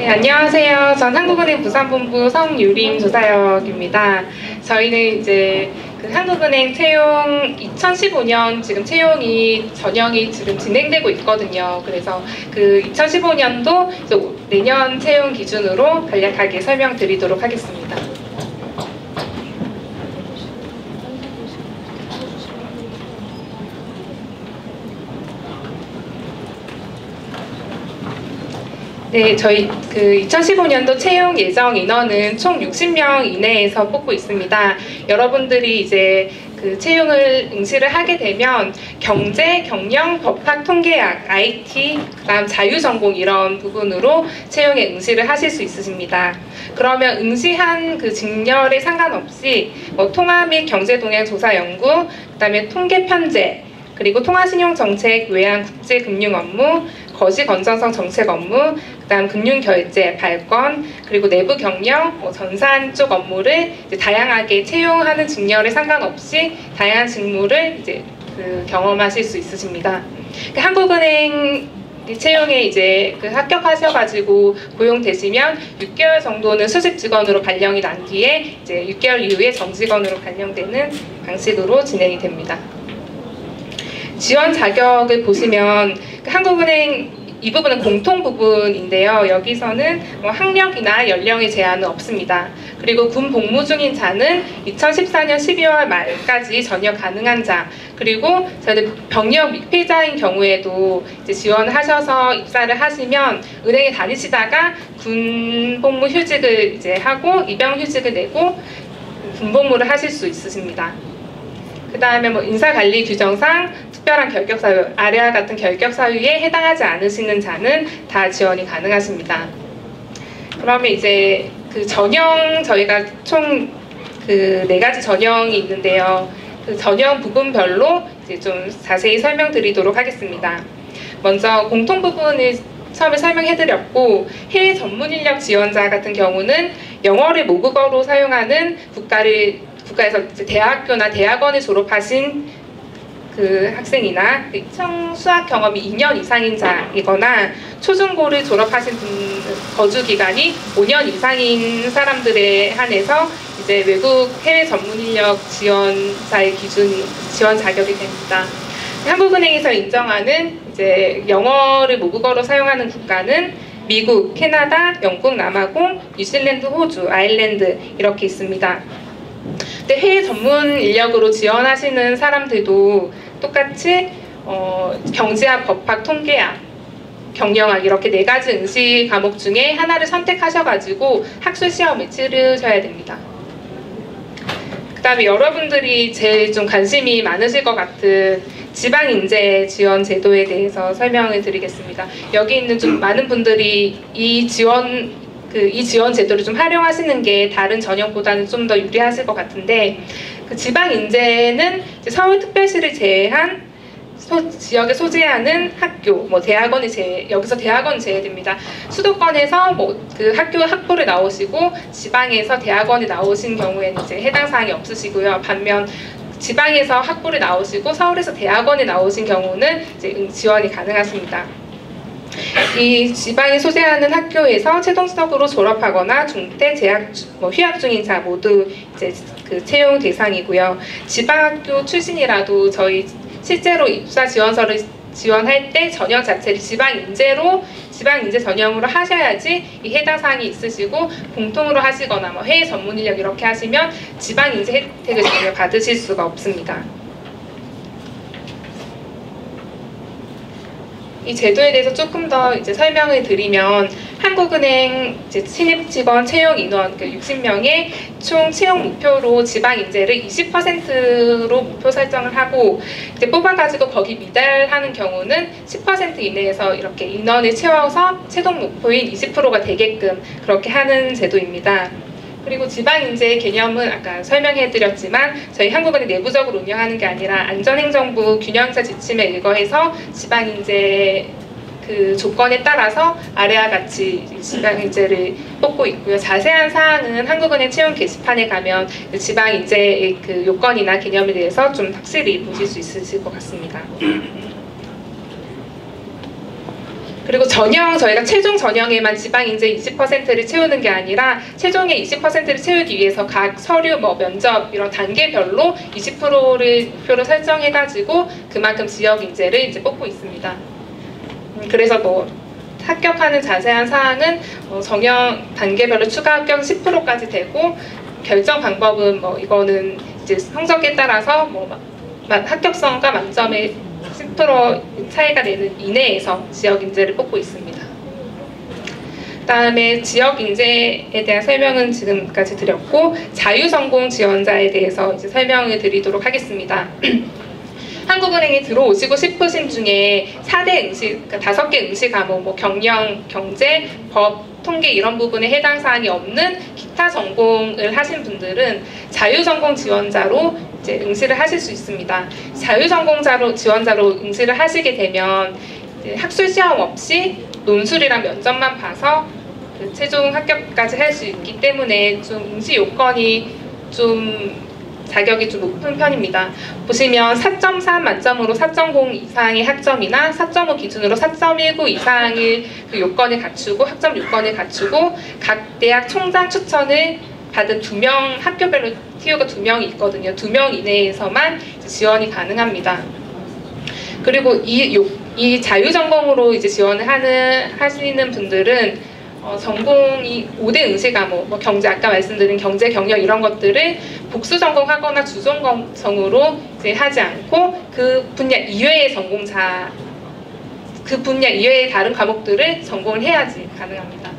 안녕하세요. 전 한국은행 부산본부 성유림 조사역입니다. 저희는 이제 한국은행 채용 2015년 지금 채용이 전형이 지금 진행되고 있거든요. 그래서 2015년도 내년 채용 기준으로 간략하게 설명드리도록 하겠습니다. 네, 저희 2015년도 채용 예정 인원은 총 60명 이내에서 뽑고 있습니다. 여러분들이 이제 채용을 응시를 하게 되면 경제, 경영, 법학, 통계학, IT, 그다음 자유전공 이런 부분으로 채용에 응시를 하실 수 있으십니다. 그러면 응시한 직렬에 상관없이 통화 및 경제동향조사연구, 그다음에 통계편제, 그리고 통화신용정책, 외환국제금융 업무, 거시건전성 정책 업무, 그다음 금융결제, 발권, 그리고 내부 경영, 전산 쪽 업무를 이제 다양하게 채용하는 직렬에 상관없이 다양한 직무를 이제 경험하실 수 있으십니다. 한국은행 채용에 이제 합격하셔가지고 고용되시면 6개월 정도는 수직 직원으로 발령이 난 뒤에 이제 6개월 이후에 정직원으로 발령되는 방식으로 진행이 됩니다. 지원 자격을 보시면 한국은행 이 부분은 공통 부분인데요. 여기서는 학력이나 연령의 제한은 없습니다. 그리고 군 복무 중인 자는 2014년 12월 말까지 전역 가능한 자, 그리고 저희는 병역 미필자인 경우에도 이제 지원하셔서 입사를 하시면 은행에 다니시다가 군 복무 휴직을 이제 하고 입영 휴직을 내고 군 복무를 하실 수 있으십니다. 그 다음에 인사관리 규정상 특별한 결격 사유, 아래와 같은 결격 사유에 해당하지 않으시는 자는 다 지원이 가능하십니다. 그러면 이제 전형 저희가 총 4가지 전형이 있는데요. 전형 부분별로 이제 좀 자세히 설명드리도록 하겠습니다. 먼저 공통 부분을 처음에 설명해드렸고, 해외 전문 인력 지원자 같은 경우는 영어를 모국어로 사용하는 국가에서 대학교나 대학원을 졸업하신 학생이나 수학 경험이 2년 이상인 자이거나 초중고를 졸업하신 거주 기간이 5년 이상인 사람들에 한해서 이제 외국 해외 전문 인력 지원자의 지원 자격이 됩니다. 한국은행에서 인정하는 이제 영어를 모국어로 사용하는 국가는 미국, 캐나다, 영국, 남아공, 뉴질랜드, 호주, 아일랜드 이렇게 있습니다. 근데 해외 전문 인력으로 지원하시는 사람들도 똑같이 경제학, 법학, 통계학, 경영학 이렇게 4가지 응시 과목 중에 하나를 선택하셔가지고 학술 시험을 치르셔야 됩니다. 그 다음에 여러분들이 제일 좀 관심이 많으실 것 같은 지방인재 지원 제도에 대해서 설명을 드리겠습니다. 여기 있는 좀 많은 분들이 이 지원 제도를 좀 활용하시는 게 다른 전형보다는 좀 더 유리하실 것 같은데, 지방인재는 서울특별시를 제외한 지역에 소재하는 학교, 여기서 대학원 제외됩니다. 수도권에서 학부를 나오시고 지방에서 대학원에 나오신 경우에는 이제 해당 사항이 없으시고요. 반면 지방에서 학부를 나오시고 서울에서 대학원에 나오신 경우는 이제 지원이 가능하십니다. 이 지방에 소재하는 학교에서 최종적으로 졸업하거나 중퇴, 재학, 휴학 중인 자 모두 이제 채용 대상이고요. 지방학교 출신이라도 저희 실제로 입사 지원서를 지원할 때 전형 자체를 지방인재 전형으로 하셔야지 이 해당 사항이 있으시고, 공통으로 하시거나 해외 전문 인력 이렇게 하시면 지방인재 혜택을 전혀 받으실 수가 없습니다. 이 제도에 대해서 조금 더 이제 설명을 드리면, 한국은행 신입 직원 채용 인원 60명의 총 채용 목표로 지방 인재를 20%로 목표 설정을 하고, 이제 뽑아가지고 거기 미달하는 경우는 10% 이내에서 이렇게 인원을 채워서 최종 목표인 20%가 되게끔 그렇게 하는 제도입니다. 그리고 지방인재의 개념은 아까 설명해드렸지만 저희 한국은행 내부적으로 운영하는 게 아니라 안전행정부 균형자 지침에 의거해서 지방인재 조건에 따라서 아래와 같이 지방인재를 뽑고 있고요. 자세한 사항은 한국은행 채용 게시판에 가면 지방인재의 요건이나 개념에 대해서 좀 확실히 보실 수 있으실 것 같습니다. 그리고 저희가 최종 전형에만 지방인재 20%를 채우는 게 아니라 최종의 20%를 채우기 위해서 각 서류, 면접 이런 단계별로 20%를 설정해가지고 그만큼 지역 인재를 이제 뽑고 있습니다. 그래서 합격하는 자세한 사항은 전형 단계별로 추가 합격 10%까지 되고 결정 방법은 이거는 이제 성적에 따라서 합격성과 만점의 10% 차이가 되는 이내에서 지역 인재를 뽑고 있습니다. 그다음에 지역 인재에 대한 설명은 지금까지 드렸고 자유전공 지원자에 대해서 이제 설명을 드리도록 하겠습니다. 한국은행에 들어오시고 싶으신 중에 4대 응시, 그러니까 5개 응시 과목, 경영, 경제, 법, 통계 이런 부분에 해당 사항이 없는 기타 전공을 하신 분들은 자유전공 지원자로 이제 응시를 하실 수 있습니다. 자유전공자로 지원자로 응시를 하시게 되면 학술 시험 없이 논술이랑 면접만 봐서 그 최종 합격까지 할 수 있기 때문에 좀 응시 요건이 자격이 좀 높은 편입니다. 보시면 4.3 만점으로 4.0 이상의 학점이나 4.5 기준으로 4.19 이상의 그 요건을 갖추고 학점 요건을 갖추고 각 대학 총장 추천을 받은 2명, 학교별로 TU가 2명이 있거든요. 2명 이내에서만 지원이 가능합니다. 그리고 이 자유전공으로 이제 지원을 하시는 분들은 전공이 5대 응시 과목, 경제 아까 말씀드린 경제, 경영 이런 것들을 복수 전공하거나 주전공으로 이제 하지 않고 그 분야 이외의 전공자, 그 분야 이외의 다른 과목들을 전공을 해야지 가능합니다.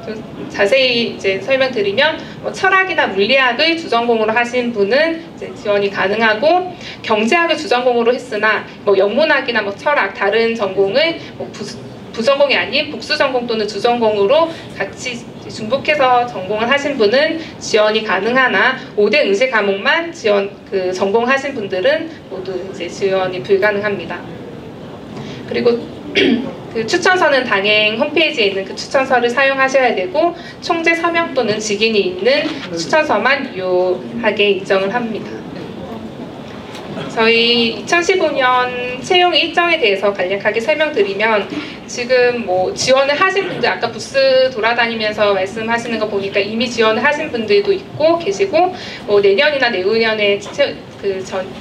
좀 자세히 이제 설명드리면 철학이나 물리학을 주전공으로 하신 분은 이제 지원이 가능하고 경제학을 주전공으로 했으나 영문학이나 철학 다른 전공을 부전공이 아닌 복수전공 또는 주전공으로 같이 중복해서 전공을 하신 분은 지원이 가능하나 5대 응시 과목만 전공하신 분들은 모두 이제 지원이 불가능합니다. 그리고 그 추천서는 단행 홈페이지에 있는 그 추천서를 사용하셔야 되고 총재 서명 또는 직인이 있는 추천서만 유효하게 인정을 합니다. 저희 2015년 채용 일정에 대해서 간략하게 설명드리면 지금 지원을 하신 분들 아까 부스 돌아다니면서 말씀하시는 거 보니까 이미 지원을 하신 분들도 있고 계시고 내년이나 내후년에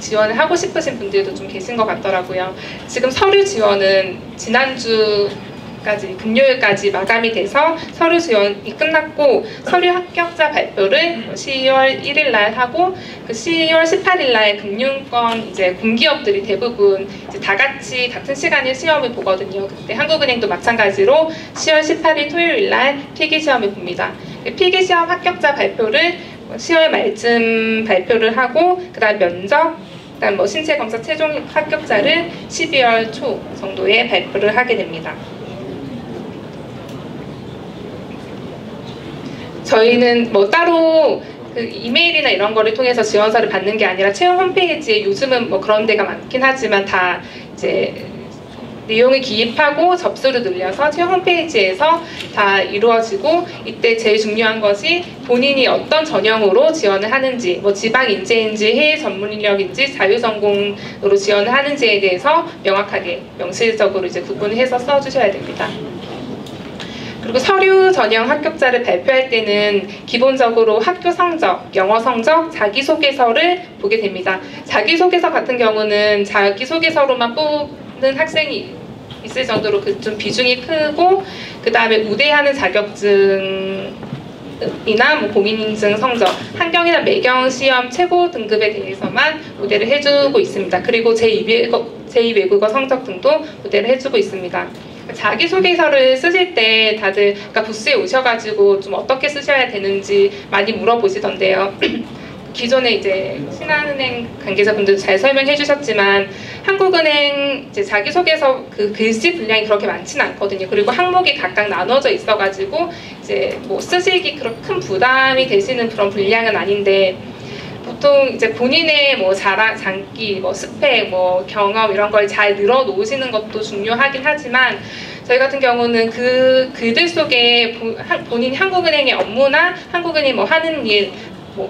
지원을 하고 싶으신 분들도 좀 계신 것 같더라고요. 지금 서류 지원은 지난주까지 금요일까지 마감이 돼서 서류 지원이 끝났고 서류 합격자 발표를 10월 1일 날 하고 그 10월 18일 날 금융권 이제 공기업들이 대부분 이제 다 같이 같은 시간에 시험을 보거든요. 그때 한국은행도 마찬가지로 10월 18일 토요일 날 필기시험을 봅니다. 필기시험 합격자 발표를 10월 말쯤 발표를 하고 그다음 면접, 그다음 신체검사 최종 합격자를 12월 초 정도에 발표를 하게 됩니다. 저희는 따로 그 이메일이나 이런 거를 통해서 지원서를 받는 게 아니라 채용 홈페이지에 요즘은 그런 데가 많긴 하지만 다 이제 내용을 기입하고 접수를 늘려서 채용 홈페이지에서 다 이루어지고 이때 제일 중요한 것이 본인이 어떤 전형으로 지원을 하는지 지방 인재인지 해외 전문 인력인지 자유전공으로 지원을 하는지에 대해서 명확하게 명시적으로 이제 구분을 해서 써주셔야 됩니다. 그리고 서류 전형 합격자를 발표할 때는 기본적으로 학교 성적, 영어 성적, 자기소개서를 보게 됩니다. 자기소개서 같은 경우는 자기소개서로만 뽑는 학생이 있을 정도로 좀 비중이 크고 그 다음에 우대하는 자격증이나 공인인증 성적, 한경이나 매경 시험 최고 등급에 대해서만 우대를 해주고 있습니다. 그리고 제2외국어 성적 등도 우대를 해주고 있습니다. 자기소개서를 쓰실 때 다들 부스에 오셔가지고 좀 어떻게 쓰셔야 되는지 많이 물어보시던데요. 기존에 이제 신한은행 관계자분들도 잘 설명해 주셨지만 한국은행 이제 자기소개서 그 글씨 분량이 그렇게 많지는 않거든요. 그리고 항목이 각각 나눠져 있어가지고 이제 쓰시기 그렇게 큰 부담이 되시는 그런 분량은 아닌데 보통 이제 본인의 자랑, 장기, 스펙, 경험 이런 걸 잘 늘어놓으시는 것도 중요하긴 하지만 저희 같은 경우는 그 글들 속에 본인이 한국은행의 업무나 한국은행이 하는 일,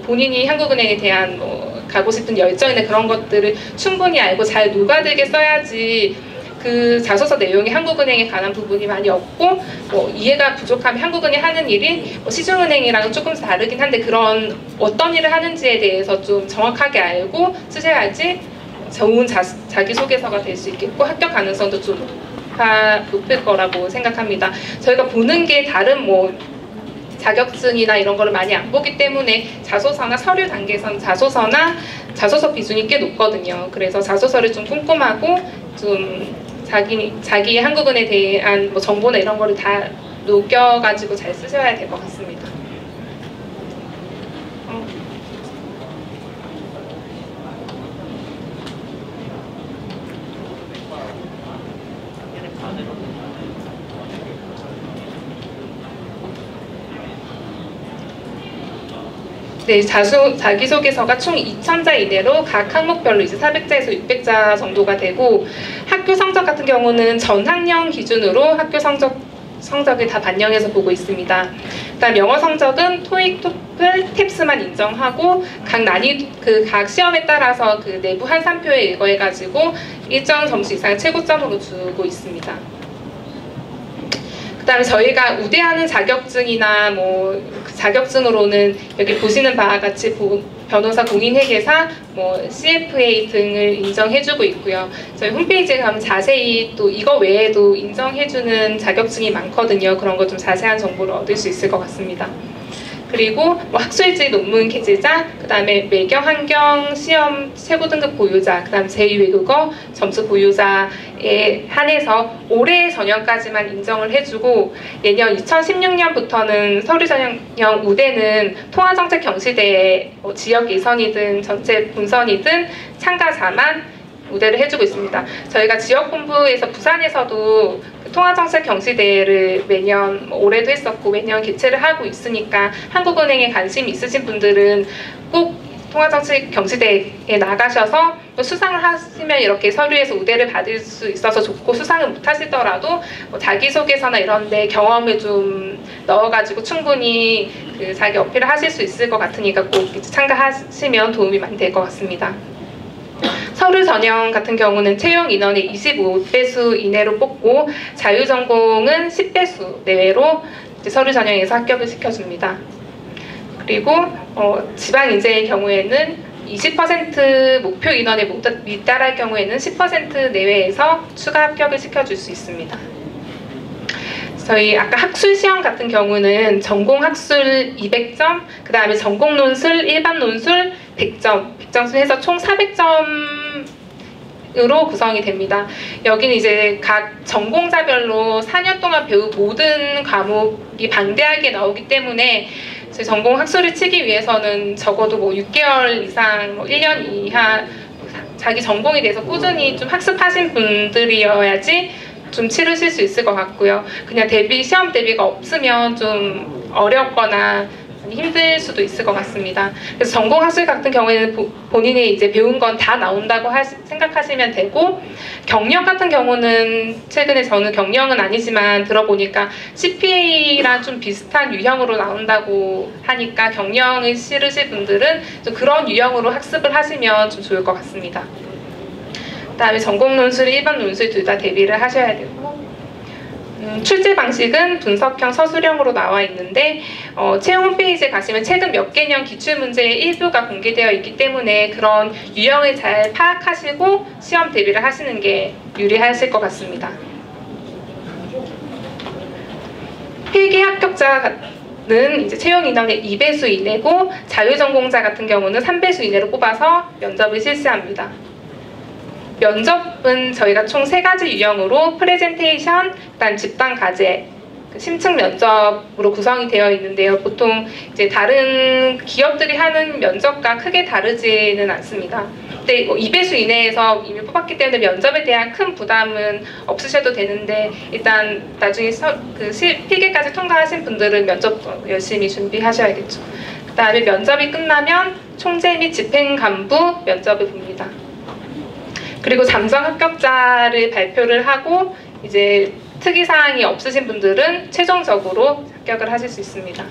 본인이 한국은행에 대한 가고 싶은 열정이나 그런 것들을 충분히 알고 잘 녹아들게 써야지 그 자소서 내용이 한국은행에 관한 부분이 많이 없고 뭐 이해가 부족하면 한국은행이 하는 일이 뭐 시중은행이랑은 조금 다르긴 한데 그런 어떤 일을 하는지에 대해서 좀 정확하게 알고 쓰셔야지 좋은 자기소개서가 될 수 있겠고 합격 가능성도 좀 높을 거라고 생각합니다. 저희가 보는 게 다른 뭐 자격증이나 이런 거를 많이 안 보기 때문에 자소서나 서류 단계에서는 자소서 비중이 꽤 높거든요. 그래서 자소서를 좀 꼼꼼하고 좀 자기의 한국은에 대한 뭐 정보나 이런 거를 다 녹여가지고 잘 쓰셔야 될 것 같습니다. 네, 자기소개서가 총 2,000자 이내로 각 항목별로 이제 400자에서 600자 정도가 되고 학교 성적 같은 경우는 전 학년 기준으로 학교 성적을 다 반영해서 보고 있습니다. 그다음 영어 성적은 토익, 토플, 탭스만 인정하고 각 시험에 따라서 그 내부 한산표에 의거해가지고 일정 점수 이상의 최고점으로 주고 있습니다. 그다음에 저희가 우대하는 자격증이나 뭐 자격증으로는 여기 보시는 바와 같이 변호사, 공인회계사, 뭐 CFA 등을 인정해주고 있고요. 저희 홈페이지에 가면 자세히 또 이거 외에도 인정해주는 자격증이 많거든요. 그런 거 좀 자세한 정보를 얻을 수 있을 것 같습니다. 그리고 뭐 학술지 논문 게재자, 그 다음에 매경, 환경, 시험 최고 등급 보유자, 그 다음 제2외국어 점수 보유자에 한해서 올해 전형까지만 인정을 해주고 내년 2016년부터는 서류 전형 우대는 통화정책 경시대에 뭐 지역 예선이든 전체 본선이든 참가자만 우대를 해주고 있습니다. 저희가 지역본부에서 부산에서도 통화정책 경시대회를 매년 올해도 했었고 매년 개최를 하고 있으니까 한국은행에 관심 있으신 분들은 꼭 통화정책 경시대회에 나가셔서 수상을 하시면 이렇게 서류에서 우대를 받을 수 있어서 좋고 수상을 못 하시더라도 뭐 자기소개서나 이런 데 경험을 좀 넣어가지고 충분히 그 자기 어필을 하실 수 있을 것 같으니까 꼭 참가하시면 도움이 많이 될 것 같습니다. 서류 전형 같은 경우는 채용 인원의 25배수 이내로 뽑고 자유전공은 10배수 내외로 서류 전형에서 합격을 시켜줍니다. 그리고 지방 인재의 경우에는 20% 목표 인원에 미달할 경우에는 10% 내외에서 추가 합격을 시켜줄 수 있습니다. 저희 아까 학술 시험 같은 경우는 전공 학술 200점, 그 다음에 전공 논술, 일반 논술 100점, 100점수 해서 총 400점으로 구성이 됩니다. 여기는 이제 각 전공자별로 4년 동안 배운 모든 과목이 방대하게 나오기 때문에 전공 학술을 치기 위해서는 적어도 뭐 6개월 이상, 뭐 1년 이하 자기 전공에 대해서 꾸준히 좀 학습하신 분들이어야지 좀 치르실 수 있을 것 같고요. 그냥 시험 대비가 없으면 좀 어렵거나 힘들 수도 있을 것 같습니다. 그래서 전공 학술 같은 경우에는 본인이 이제 배운 건 다 나온다고 생각하시면 되고, 경력 같은 경우는 최근에 저는 경력은 아니지만 들어보니까 CPA랑 좀 비슷한 유형으로 나온다고 하니까 경력을 치르실 분들은 좀 그런 유형으로 학습을 하시면 좀 좋을 것 같습니다. 그다음에 전공 논술, 일반 논술 둘 다 대비를 하셔야 되고, 출제 방식은 분석형 서술형으로 나와 있는데 채용 홈페이지에 가시면 최근 몇 개년 기출문제의 일부가 공개되어 있기 때문에 그런 유형을 잘 파악하시고 시험 대비를 하시는 게 유리하실 것 같습니다. 필기 합격자는 이제 채용 인원의 2배수 이내고 자유전공자 같은 경우는 3배수 이내로 뽑아서 면접을 실시합니다. 면접은 저희가 총 3가지 유형으로 프레젠테이션, 그다음 집단 과제, 심층 면접으로 구성이 되어 있는데요. 보통 이제 다른 기업들이 하는 면접과 크게 다르지는 않습니다. 근데 2배수 이내에서 이미 뽑았기 때문에 면접에 대한 큰 부담은 없으셔도 되는데 일단 나중에 필기까지 통과하신 분들은 면접 열심히 준비하셔야겠죠. 그다음에 면접이 끝나면 총재 및 집행간부 면접을 봅니다. 그리고 잠정 합격자를 발표를 하고 이제 특이사항이 없으신 분들은 최종적으로 합격을 하실 수 있습니다.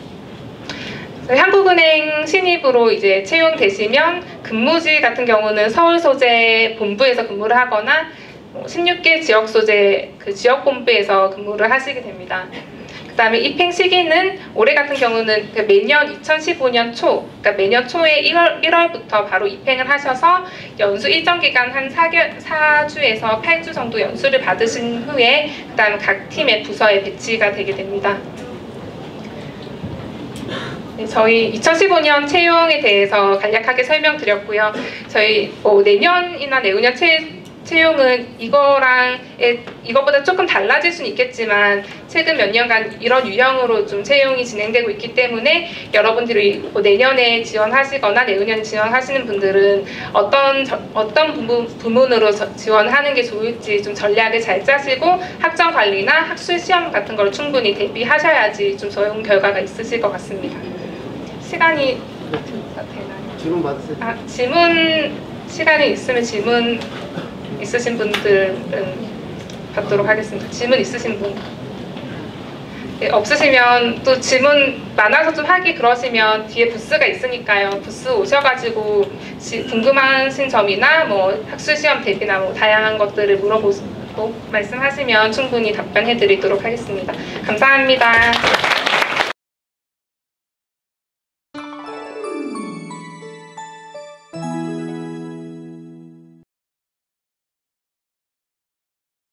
한국은행 신입으로 이제 채용되시면 근무지 같은 경우는 서울 소재 본부에서 근무를 하거나 16개 지역 소재 그 지역 본부에서 근무를 하시게 됩니다. 그다음에 입행 시기는 올해 같은 경우는 매년 2015년 초, 그러니까 매년 초에 1월부터 바로 입행을 하셔서 연수 일정 기간 한 4주에서 8주 정도 연수를 받으신 후에 그다음 각 팀의 부서에 배치가 되게 됩니다. 네, 저희 2015년 채용에 대해서 간략하게 설명드렸고요. 저희 내년이나 내후년 채용은 이거보다 조금 달라질 수는 있겠지만 최근 몇 년간 이런 유형으로 좀 채용이 진행되고 있기 때문에 여러분들이 내년에 지원하시거나 내후년 지원하시는 분들은 어떤 부문으로 지원하는 게 좋을지 좀 전략을 잘 짜시고 학점 관리나 학술 시험 같은 걸 충분히 대비하셔야지 좀 좋은 결과가 있으실 것 같습니다. 시간이 되나요? 질문 받으세요. 질문 시간이 있으면 질문 있으신 분들은 받도록 하겠습니다. 질문 있으신 분? 네, 없으시면 또 질문 많아서 좀 하기 그러시면 뒤에 부스가 있으니까요. 부스 오셔가지고 궁금하신 점이나 뭐 학술 시험 대비나 뭐 다양한 것들을 물어보시고 말씀하시면 충분히 답변해드리도록 하겠습니다. 감사합니다.